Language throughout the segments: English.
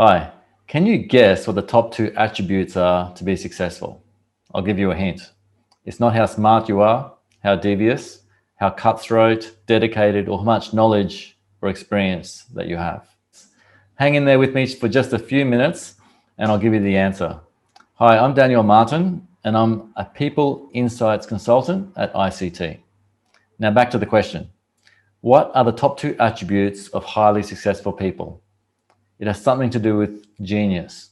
Hi, can you guess what the top two attributes are to be successful? I'll give you a hint. It's not how smart you are, how devious, how cutthroat, dedicated, or how much knowledge or experience that you have. Hang in there with me for just a few minutes and I'll give you the answer. Hi, I'm Daniel Martin and I'm a People Insights Consultant at ICT. Now back to the question. What are the top two attributes of highly successful people? It has something to do with genius.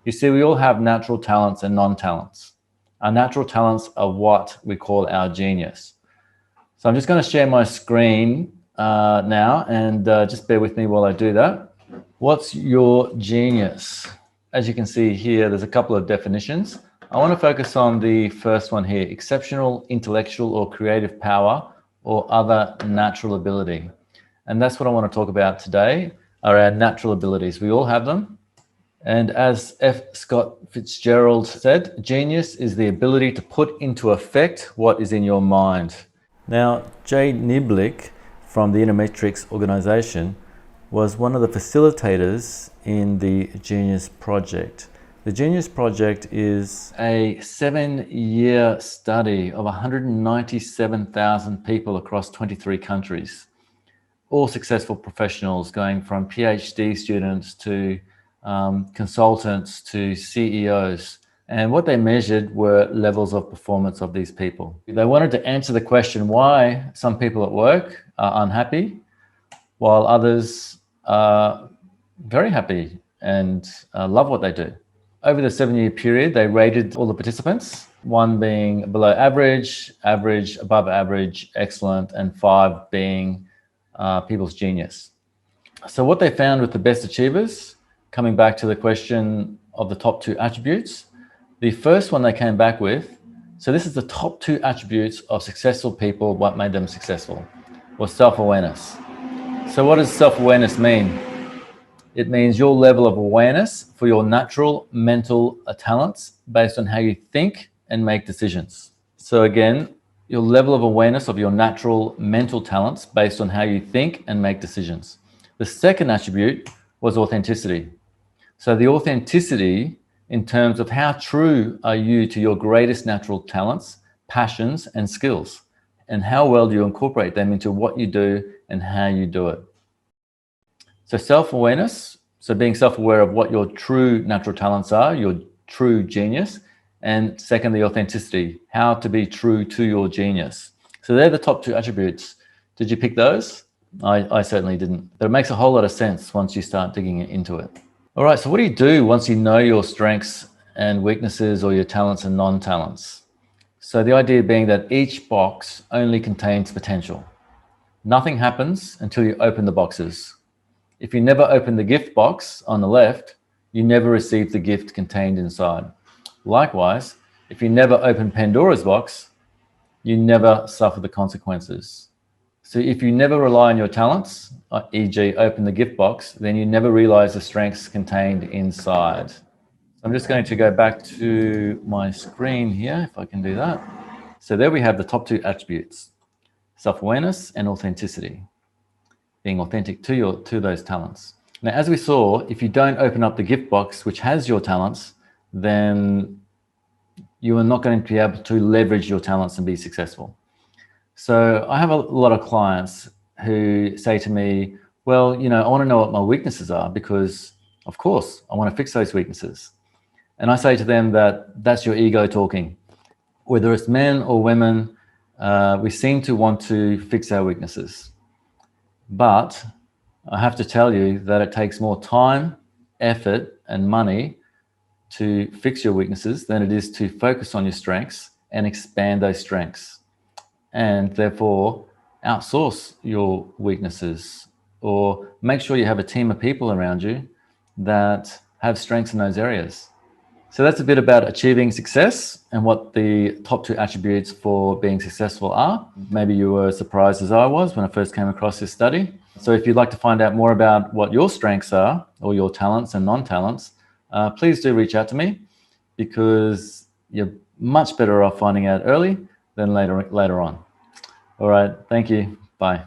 You see, we all have natural talents and non-talents. Our natural talents are what we call our genius. So I'm just going to share my screen now and just bear with me while I do that. What's your genius? As you can see here, there's a couple of definitions. I want to focus on the first one here, exceptional intellectual or creative power or other natural ability. And that's what I want to talk about today, are our natural abilities. We all have them. And as F. Scott Fitzgerald said, genius is the ability to put into effect what is in your mind. Now, Jay Niblick from the Intermetrics organization was one of the facilitators in the Genius Project. The Genius Project is a 7-year study of 197,000 people across 23 countries. All successful professionals, going from PhD students to consultants to CEOs. And what they measured were levels of performance of these people. They wanted to answer the question why some people at work are unhappy while others are very happy and love what they do. Over the 7-year period, they rated all the participants, 1 being below average, average, above average, excellent, and 5 being people's genius. So what they found with the best achievers, coming back to the question of the top two attributes, the first one they came back with, so this is the top two attributes of successful people, what made them successful, was self-awareness. So what does self-awareness mean? It means your level of awareness for your natural mental talents based on how you think and make decisions. So again, your level of awareness of your natural mental talents based on how you think and make decisions. The second attribute was authenticity. So the authenticity in terms of how true are you to your greatest natural talents, passions, and skills, and how well do you incorporate them into what you do and how you do it. So self-awareness, so being self-aware of what your true natural talents are, your true genius, and secondly, authenticity, how to be true to your genius. So they're the top two attributes. Did you pick those? I certainly didn't, but it makes a whole lot of sense once you start digging into it. All right, so what do you do once you know your strengths and weaknesses or your talents and non-talents? So the idea being that each box only contains potential. Nothing happens until you open the boxes. If you never open the gift box on the left, you never receive the gift contained inside. Likewise, if you never open Pandora's box, you never suffer the consequences. So if you never rely on your talents, e.g. open the gift box, then you never realize the strengths contained inside. I'm just going to go back to my screen here, if I can do that. So there we have the top two attributes, self-awareness and authenticity, being authentic to those talents. Now, as we saw, if you don't open up the gift box, which has your talents, then you are not going to be able to leverage your talents and be successful. So I have a lot of clients who say to me, well, I want to know what my weaknesses are because, of course, I want to fix those weaknesses. And I say to them that that's your ego talking. Whether it's men or women, we seem to want to fix our weaknesses. But I have to tell you that it takes more time, effort, and money to fix your weaknesses than it is to focus on your strengths and expand those strengths. And therefore outsource your weaknesses or make sure you have a team of people around you that have strengths in those areas. So that's a bit about achieving success and what the top two attributes for being successful are. Maybe you were surprised as I was when I first came across this study. So if you'd like to find out more about what your strengths are or your talents and non-talents, please do reach out to me because you're much better off finding out early than later on. All right. Thank you. Bye.